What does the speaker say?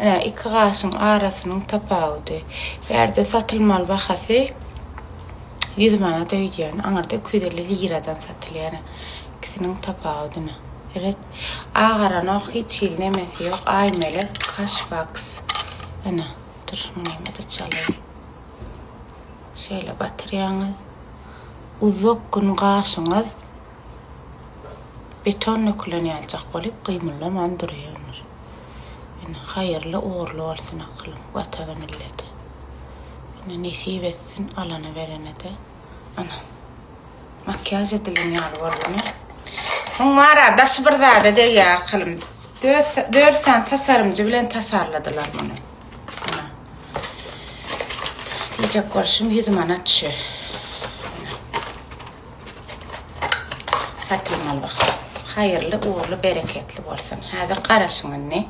Ana iki qaşın arasının tapağıdı. Berde satılmalı bahası 100 manat öýdýän. Aňarda 250 liradan satylýar. İkisinin tapağıdyna. Evet. Ağaranok hiç ilnemesi yok. Aymelek kaş box. Ana dur bunu da çalayım. Şöyle batırýaňyz. Uzak gün qaşyňyz beton nöklenýäljek bolup gymyllaman durýar. Yani hayırlı uğurlu olsun akılım, vatana milleti. Yani nesip etsin, alana verene de. Ana, makyaj edilen yar var bunu. Onlara daşı bırdada de ya akılım. 4 tasarımcı bilen tasarladılar bunu. Ana. Diyecek görüşüm 100 manat şu. Satayım al bakalım. Hayırlı, uğurlu, bereketli olsun. Hadi qarasın anne.